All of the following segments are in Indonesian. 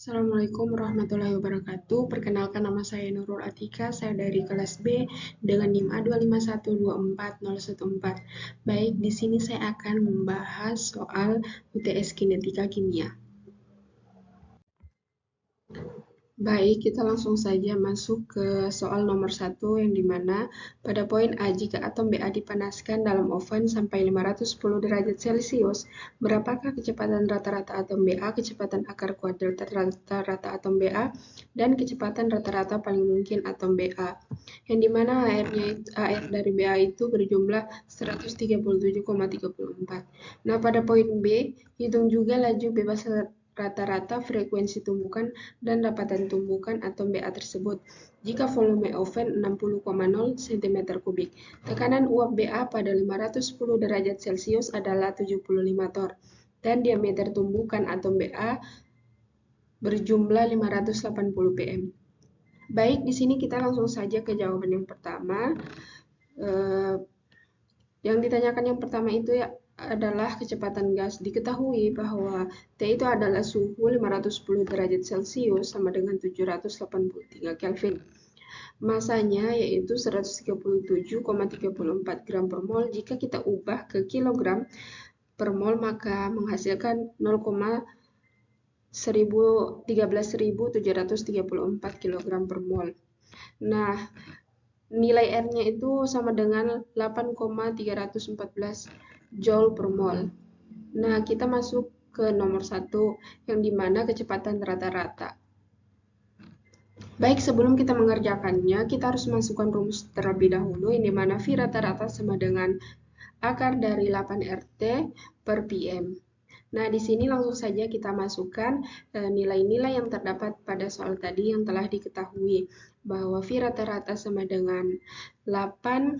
Assalamualaikum warahmatullahi wabarakatuh. Perkenalkan, nama saya Nurul Atika, saya dari kelas B dengan NIM A251240114. Baik, di sini saya akan membahas soal UTS Kinetika Kimia. Baik, kita langsung saja masuk ke soal nomor 1 yang dimana pada poin A, jika atom BA dipanaskan dalam oven sampai 510 derajat Celcius, berapakah kecepatan rata-rata atom BA, kecepatan akar kuadrat rata-rata atom BA, dan kecepatan rata-rata paling mungkin atom BA. Yang dimana AR dari BA itu berjumlah 137,34. Nah, pada poin B, hitung juga laju bebas rata-rata frekuensi tumbukan dan rapatan tumbukan atom BA tersebut. Jika volume oven 60,0 cm3, tekanan uap BA pada 510 derajat Celcius adalah 75 torr, dan diameter tumbukan atom BA berjumlah 580 pm. Baik, di sini kita langsung saja ke jawaban yang pertama. Yang ditanyakan yang pertama itu adalah kecepatan gas. Diketahui bahwa T itu adalah suhu 510 derajat Celcius sama dengan 783 Kelvin. Masanya yaitu 137,34 gram per mol. Jika kita ubah ke kilogram per mol, maka menghasilkan 13.734 kg per mol. Nah, nilai R-nya itu sama dengan 8,314 Joule per mol. Nah, kita masuk ke nomor 1, yang dimana kecepatan rata-rata. Baik, sebelum kita mengerjakannya, kita harus masukkan rumus terlebih dahulu, yang dimana V rata-rata sama dengan akar dari 8 RT per PM. Nah, di sini langsung saja kita masukkan nilai-nilai yang terdapat pada soal tadi yang telah diketahui, bahwa V rata-rata sama dengan 8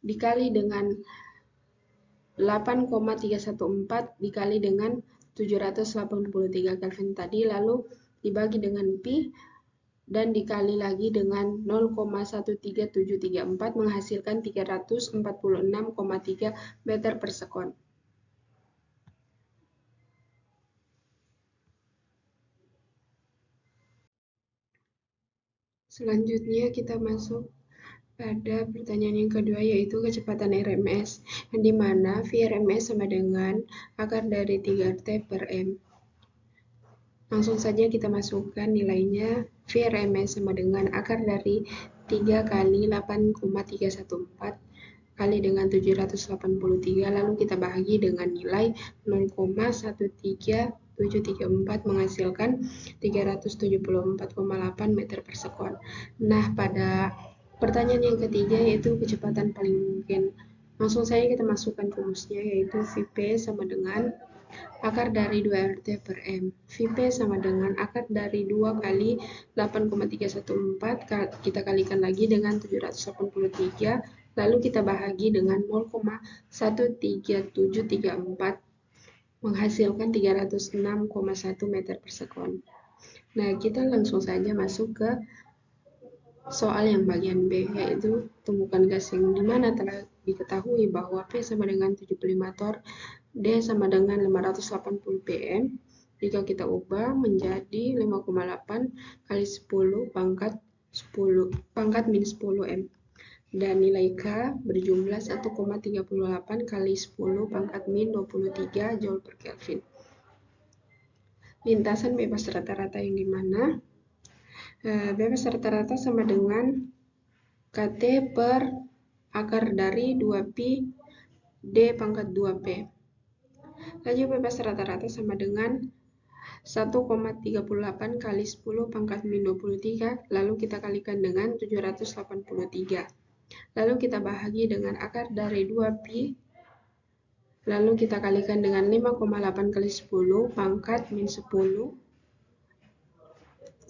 dikali dengan 8,314 dikali dengan 783 Kelvin tadi, lalu dibagi dengan Pi, dan dikali lagi dengan 0,13734 menghasilkan 346,3 meter per sekon. Selanjutnya kita masuk pada pertanyaan yang kedua, yaitu kecepatan RMS, yang dimana VRMS sama dengan akar dari 3T per M. Langsung saja kita masukkan nilainya. VRMS sama dengan akar dari 3 kali 8,314 kali dengan 783, lalu kita bahagi dengan nilai 0,13734 menghasilkan 374,8 meter per sekon. Nah, pada pertanyaan yang ketiga yaitu kecepatan paling mungkin. Langsung saja kita masukkan rumusnya, yaitu Vp sama dengan akar dari 2 RT per M. Vp sama dengan akar dari 2 kali 8,314, kita kalikan lagi dengan 783, lalu kita bahagi dengan 0,13734 menghasilkan 306,1 meter per sekon. Nah, kita langsung saja masuk ke soal yang bagian B, yaitu tumbukan gas, yang dimana telah diketahui bahwa P sama dengan 75 torr, D sama dengan 580 pm. Jika kita ubah menjadi 5,8 kali 10 pangkat min 10 M. Dan nilai K berjumlah 1,38 kali 10 pangkat min 23 Joule per Kelvin. Lintasan bebas rata-rata, yang dimana bebas rata-rata sama dengan KT per akar dari 2pi D pangkat 2P. Laju bebas rata-rata sama dengan 1,38 kali 10 pangkat min 23, lalu kita kalikan dengan 783. Lalu kita bahagi dengan akar dari 2pi, lalu kita kalikan dengan 5,8 kali 10 pangkat min 10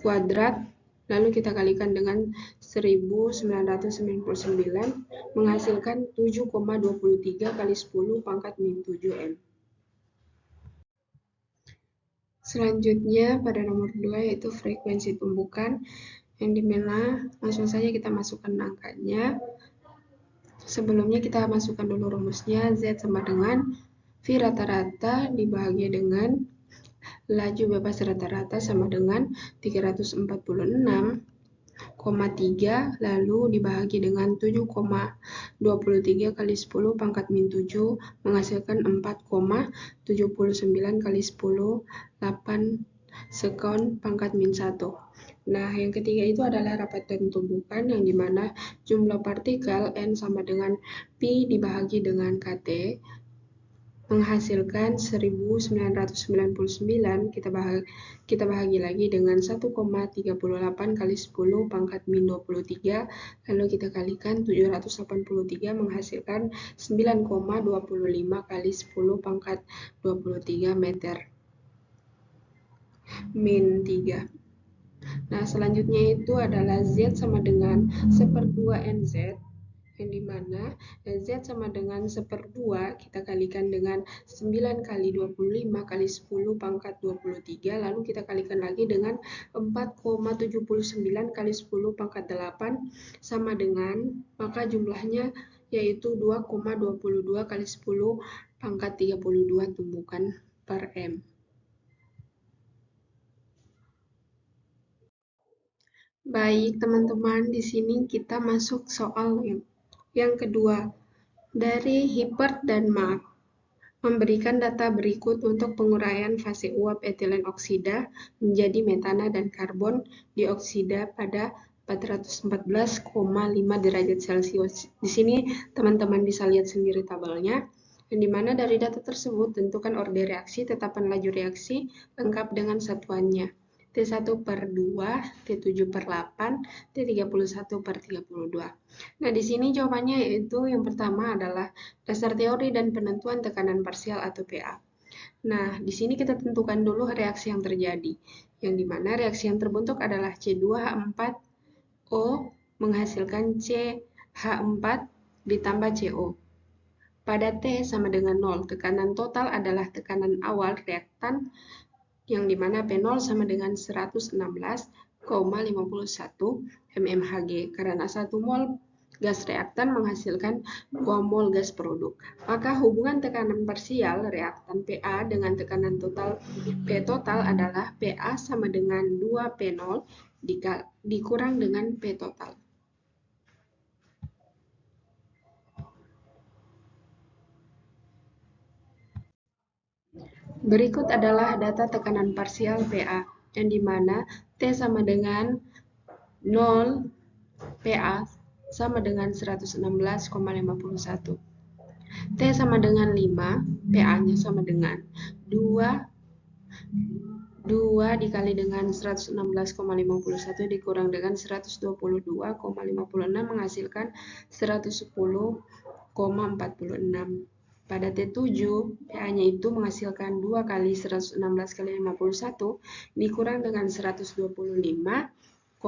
kuadrat, lalu kita kalikan dengan 1999 menghasilkan 7,23 kali 10 pangkat min 7 M. Selanjutnya pada nomor 2 yaitu frekuensi tumbukan, yang dimana langsung saja kita masukkan angkanya. Sebelumnya kita masukkan dulu rumusnya. Z sama dengan V rata-rata dibagi dengan Laju bebas rata-rata sama dengan 346,3 lalu dibagi dengan 7,23 kali 10 pangkat min 7 menghasilkan 4,79 kali 10 8 sekon pangkat min 1. Nah, yang ketiga itu adalah rapatan tumbukan yang dimana jumlah partikel N sama dengan Pi dibagi dengan KT menghasilkan 1999, kita bahagi lagi dengan 1,38 kali 10 pangkat min 23, lalu kita kalikan 783 menghasilkan 9,25 kali 10 pangkat 23 meter min 3. Nah, selanjutnya itu adalah Z sama dengan 1/2 NZ, yang dimana Z sama dengan 1/2 kita kalikan dengan 9 kali 25 kali 10 pangkat 23, lalu kita kalikan lagi dengan 4,79 kali 10 pangkat 8 sama dengan, maka jumlahnya yaitu 2,22 kali 10 pangkat 32 tumbukan per M. Baik, teman-teman, di sini kita masuk soal yang kedua. Dari Hibbert dan Mark memberikan data berikut untuk penguraian fase uap etilen oksida menjadi metana dan karbon dioksida pada 414,5 derajat Celcius. Di sini teman-teman bisa lihat sendiri tabelnya, yang dimana dari data tersebut tentukan orde reaksi, tetapkan laju reaksi lengkap dengan satuannya. T1/2, T7/8, T31/32. Nah, di sini jawabannya yaitu yang pertama adalah dasar teori dan penentuan tekanan parsial atau PA. Nah, di sini kita tentukan dulu reaksi yang terjadi, yang dimana reaksi yang terbentuk adalah C2H4O menghasilkan CH4 ditambah CO. Pada T sama dengan 0, tekanan total adalah tekanan awal reaktan, yang dimana P0 sama dengan 116,51 mmHg karena 1 mol gas reaktan menghasilkan 2 mol gas produk. Maka hubungan tekanan parsial reaktan PA dengan tekanan total P total adalah PA sama dengan 2 P0 dikurang dengan P total. Berikut adalah data tekanan parsial PA, yang dimana T sama dengan 0, PA sama dengan 116,51. T sama dengan 5, PA-nya sama dengan 2 dikali dengan 116,51 dikurang dengan 122,56 menghasilkan 110,46. Pada T7, PA-nya itu menghasilkan 2 kali 116 kali 51 dikurang dengan 125,72,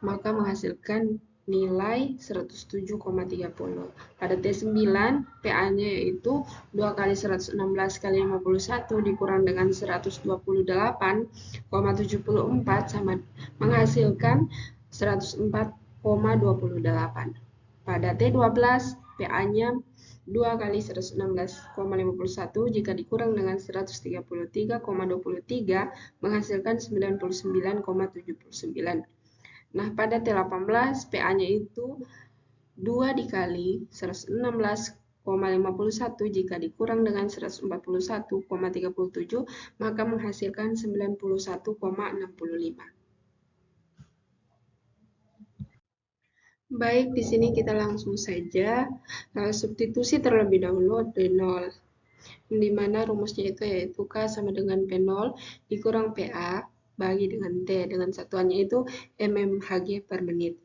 maka menghasilkan nilai 107,30. Pada T9, PA-nya yaitu 2 kali 116 kali 51 dikurang dengan 128,74 sama menghasilkan 104,28. Pada T12, PA-nya 2 kali 116,51 jika dikurang dengan 133,23 menghasilkan 99,79. Nah, pada T18, PA-nya itu 2 dikali 116,51 jika dikurang dengan 141,37 maka menghasilkan 91,65. Baik, di sini kita langsung saja substitusi terlebih dahulu dari 0, di mana rumusnya itu yaitu K sama dengan P0 dikurang PA bagi dengan T, dengan satuannya itu mmHg per menit.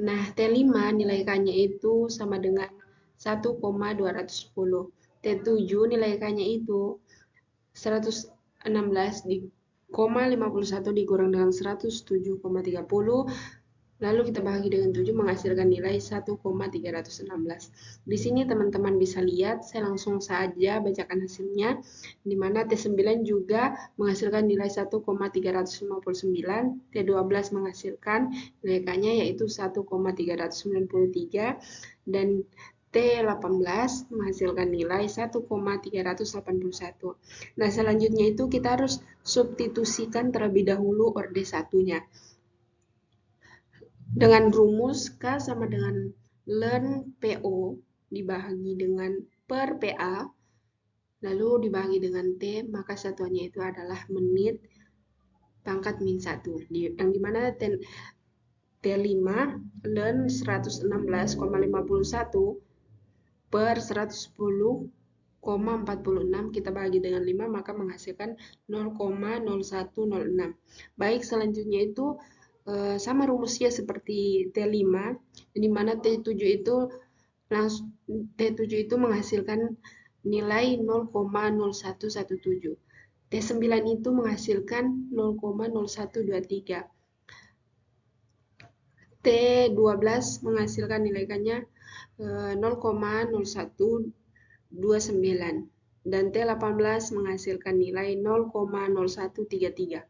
Nah, T5 nilai K-nya itu sama dengan 1,210. T7 nilai K-nya itu 116,51 dikurang dengan 107,30. Lalu kita bahagi dengan 7 menghasilkan nilai 1,316. Di sini teman-teman bisa lihat, saya langsung saja bacakan hasilnya, di mana T9 juga menghasilkan nilai 1,359, T12 menghasilkan nilai K-nya yaitu 1,393, dan T18 menghasilkan nilai 1,381. Nah, selanjutnya itu kita harus substitusikan terlebih dahulu orde satunya. Dengan rumus K sama dengan ln PO dibagi dengan per PA, lalu dibagi dengan T, maka satuannya itu adalah menit pangkat min 1. Yang dimana T5 ln 116,51 per 110,46 kita bagi dengan 5 maka menghasilkan 0,0106. Baik, selanjutnya itu sama rumusnya seperti T5, di mana T7 itu menghasilkan nilai 0,0117. T9 itu menghasilkan 0,0123. T12 menghasilkan nilainya 0,0129 dan T18 menghasilkan nilai 0,0133.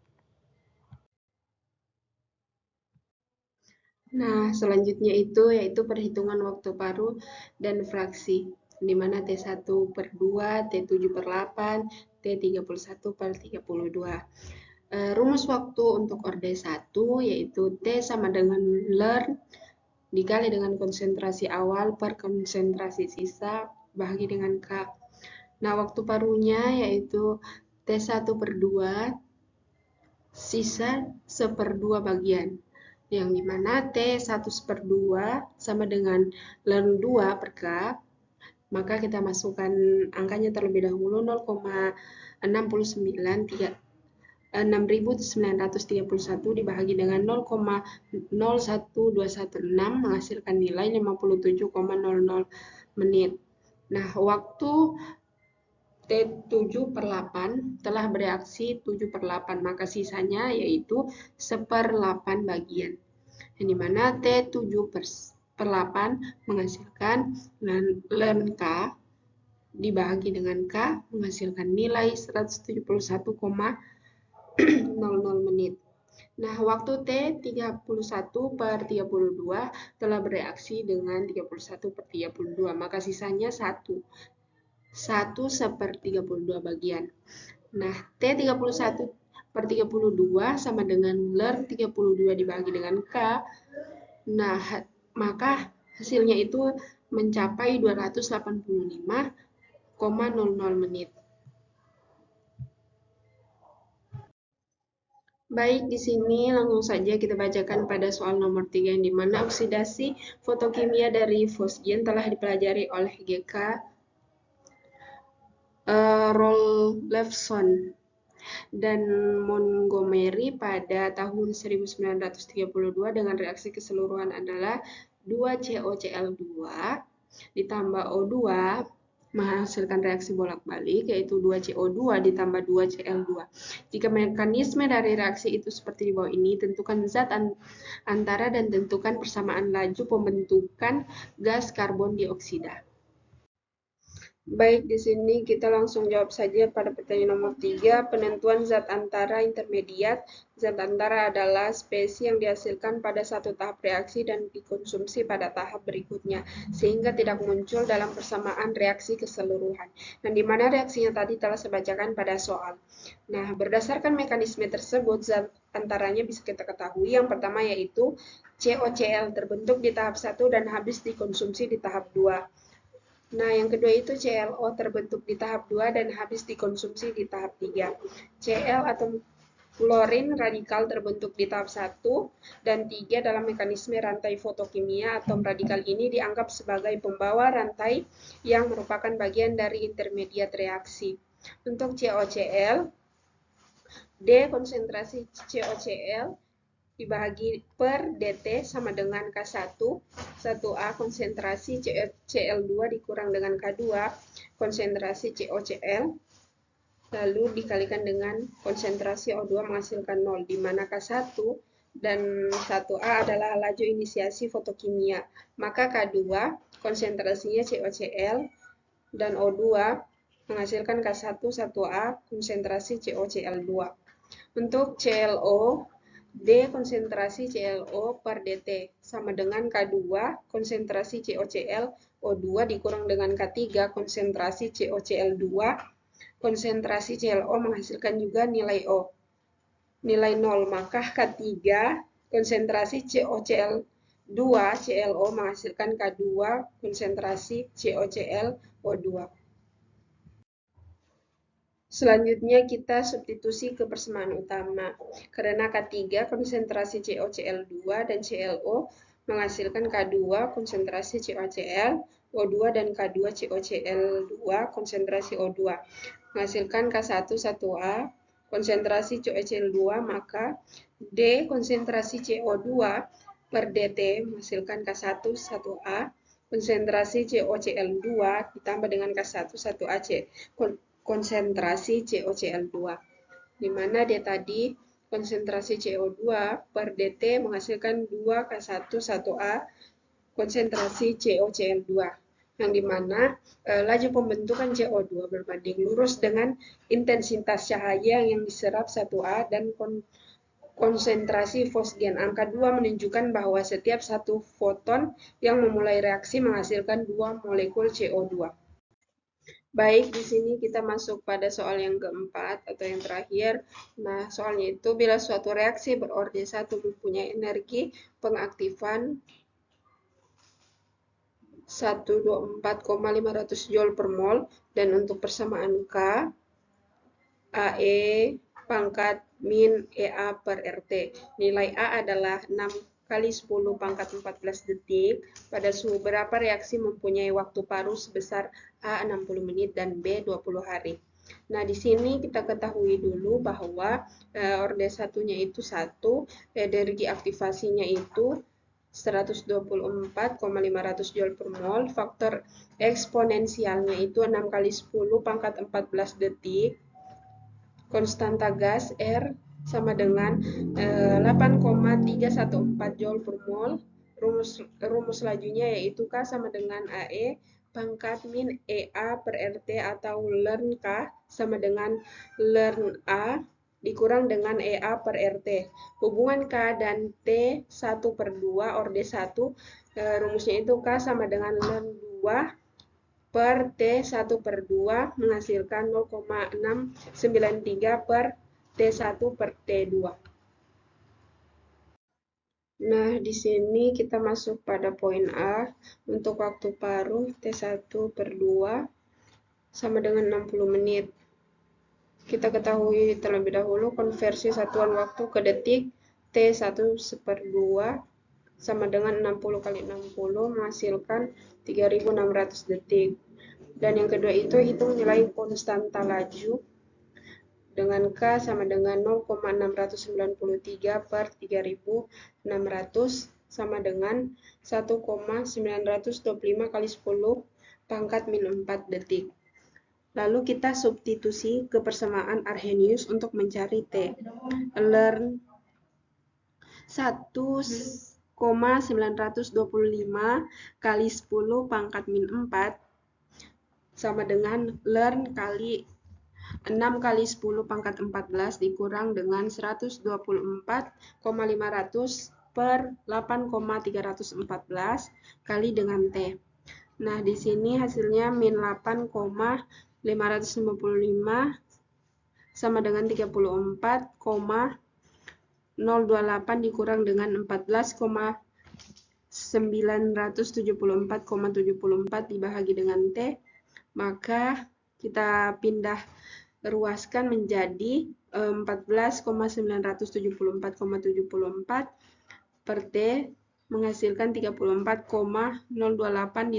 Nah, selanjutnya itu yaitu perhitungan waktu paruh dan fraksi, di mana T1 per 2, T7 per 8, T31 per 32. Rumus waktu untuk orde 1 yaitu T sama dengan ln dikali dengan konsentrasi awal per konsentrasi sisa bagi dengan K. Nah, waktu paruhnya yaitu T1 per 2 sisa 1/2 bagian, yang dimana T1 per 2 sama dengan ln 2 per K, maka kita masukkan angkanya terlebih dahulu 0,6931 dibagi dengan 0,01216 menghasilkan nilai 57,00 menit. Nah, waktu T7 per 8 telah bereaksi 7 per 8, maka sisanya yaitu 1/8 bagian. Yang dimana T7 per 8 menghasilkan ln K dibagi dengan K menghasilkan nilai 171,00 menit. Nah, waktu T31 per 32 telah bereaksi dengan 31 per 32, maka sisanya 1 1/32 bagian. Nah, T31 per 32 sama dengan ln 32 dibagi dengan K. Nah, maka hasilnya itu mencapai 285,00 menit. Baik, di sini langsung saja kita bacakan pada soal nomor 3 yang dimana oksidasi fotokimia dari fosgen telah dipelajari oleh GK Rowlefson dan Montgomery pada tahun 1932 dengan reaksi keseluruhan adalah 2COCl2 ditambah O2 menghasilkan reaksi bolak-balik yaitu 2CO2 ditambah 2Cl2. Jika mekanisme dari reaksi itu seperti di bawah ini, tentukan zat antara dan tentukan persamaan laju pembentukan gas karbon dioksida. Baik, di sini kita langsung jawab saja pada pertanyaan nomor 3, penentuan zat antara intermediat. Zat antara adalah spesies yang dihasilkan pada satu tahap reaksi dan dikonsumsi pada tahap berikutnya, sehingga tidak muncul dalam persamaan reaksi keseluruhan. Dan di mana reaksinya tadi telah saya bacakan pada soal. Nah, berdasarkan mekanisme tersebut, zat antaranya bisa kita ketahui. Yang pertama yaitu COCl terbentuk di tahap 1 dan habis dikonsumsi di tahap 2. Nah, yang kedua itu ClO terbentuk di tahap 2 dan habis dikonsumsi di tahap 3. Cl atau fluorin radikal terbentuk di tahap 1 dan 3 dalam mekanisme rantai fotokimia. Atom radikal ini dianggap sebagai pembawa rantai yang merupakan bagian dari intermediat reaksi. Untuk COCl, D konsentrasi COCl dibagi per dt sama dengan K1, 1A konsentrasi CL2 dikurang dengan K2, konsentrasi COCl, lalu dikalikan dengan konsentrasi O2 menghasilkan 0, di mana K1 dan 1A adalah laju inisiasi fotokimia, maka K2 konsentrasinya COCl dan O2 menghasilkan K1, 1A konsentrasi COCl2. Untuk ClO, D konsentrasi ClO per dt sama dengan K2 konsentrasi COCl O2 dikurang dengan K3 konsentrasi COCl2. Konsentrasi ClO menghasilkan juga nilai O, nilai 0, maka K3 konsentrasi COCl2 ClO menghasilkan K2 konsentrasi COCl O2. Selanjutnya kita substitusi ke persamaan utama. Karena K3 konsentrasi COCl2 dan ClO menghasilkan K2 konsentrasi COCl O2 dan K2 COCl2 konsentrasi O2 menghasilkan K1 1A konsentrasi COCl2, maka D konsentrasi CO2 per dt menghasilkan K1 1A konsentrasi COCl2 ditambah dengan K1 1AC konsentrasi COCl2, di mana D tadi konsentrasi CO2 per dt menghasilkan 2K1 1A konsentrasi COCl2, yang dimana laju pembentukan CO2 berbanding lurus dengan intensitas cahaya yang diserap 1A dan konsentrasi fosgen. Angka 2 menunjukkan bahwa setiap satu foton yang memulai reaksi menghasilkan 2 molekul CO2. Baik, di sini kita masuk pada soal yang keempat atau yang terakhir. Nah, soalnya itu bila suatu reaksi berorde 1 mempunyai energi pengaktifan 124,500 Joule per mol dan untuk persamaan K, AE pangkat min EA per RT. Nilai A adalah 6 kali 10 pangkat 14 detik. Pada suhu berapa reaksi mempunyai waktu paruh sebesar A 60 menit dan B 20 hari. Nah, di sini kita ketahui dulu bahwa orde satunya itu 1, energi aktivasinya itu 124,500 Joule per mol, faktor eksponensialnya itu 6 kali 10 pangkat 14 detik, konstanta gas R sama dengan 8,314 Joule per mol. Rumus lajunya yaitu K sama dengan AE pangkat min EA per RT atau ln K sama dengan ln A dikurang dengan EA per RT. Hubungan K dan T 1 per 2 orde 1, rumusnya itu K sama dengan ln 2 per T1 per 2 menghasilkan 0,693 per T1 per T2. Nah, di sini kita masuk pada poin A. Untuk waktu paruh T1 per 2 sama dengan 60 menit. Kita ketahui terlebih dahulu konversi satuan waktu ke detik T1 per 2 sama dengan 60 kali 60 menghasilkan 3600 detik. Dan yang kedua itu hitung nilai konstanta laju dengan K sama dengan 0,693 per 3600 sama dengan 1,925 kali 10 pangkat min 4 detik. Lalu kita substitusi ke persamaan Arrhenius untuk mencari T. Ln 1,925 kali 10 pangkat min 4 sama dengan ln kali 6 kali 10 pangkat 14 dikurang dengan 124,500 per 8,314 kali dengan T. Nah, di sini hasilnya min 8,555 sama dengan 34,028 dikurang dengan 14,974,74 dibahagi dengan T. Maka kita pindah ruaskan menjadi 14,974,74 per T menghasilkan 34,028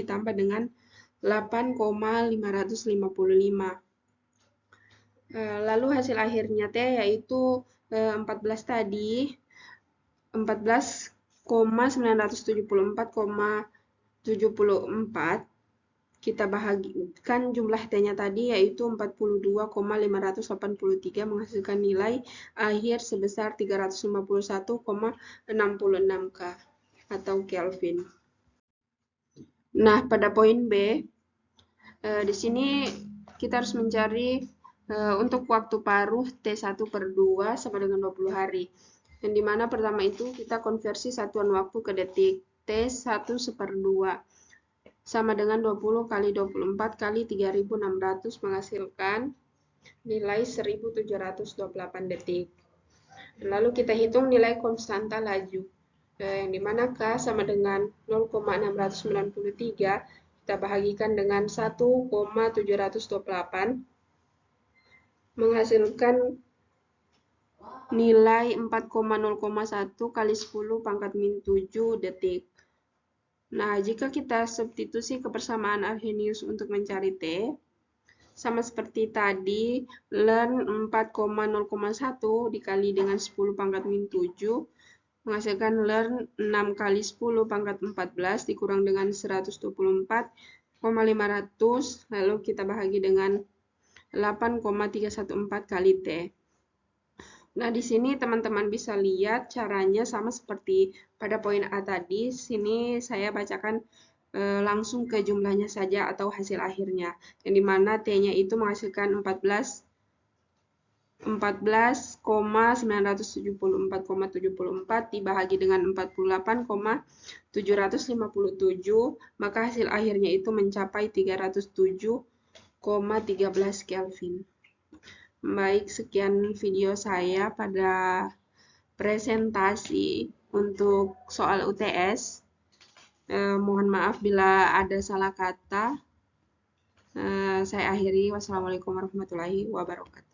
ditambah dengan 8,555. Lalu hasil akhirnya T yaitu 14 tadi 14,974,74 kita bahagikan jumlah T-nya tadi yaitu 42,583 menghasilkan nilai akhir sebesar 351,66 K atau Kelvin. Nah, pada poin B, di sini kita harus mencari untuk waktu paruh T1 per 2 sama dengan 20 hari. Yang dimana pertama itu kita konversi satuan waktu ke detik. T1/2 sama dengan 20 kali 24 kali 3600 menghasilkan nilai 1728 detik. Lalu kita hitung nilai konstanta laju. Yang dimana K sama dengan 0,693, kita bahagikan dengan 1,728, menghasilkan nilai 4,0,1 kali 10 pangkat min 7 detik. Nah, jika kita substitusi kebersamaan Arrhenius untuk mencari T, sama seperti tadi, ln 4,0,1 dikali dengan 10 pangkat min 7, menghasilkan ln 6 kali 10 pangkat 14 dikurang dengan 124,500, lalu kita bahagi dengan 8,314 kali T. Nah, di sini teman-teman bisa lihat caranya sama seperti pada poin A tadi. Sini saya bacakan langsung ke jumlahnya saja atau hasil akhirnya. Yang dimana T-nya itu menghasilkan 14,974,74 dibahagi dengan 48,757, maka hasil akhirnya itu mencapai 307,13 Kelvin. Baik, sekian video saya pada presentasi untuk soal UTS. Mohon maaf bila ada salah kata. Saya akhiri. Wassalamualaikum warahmatullahi wabarakatuh.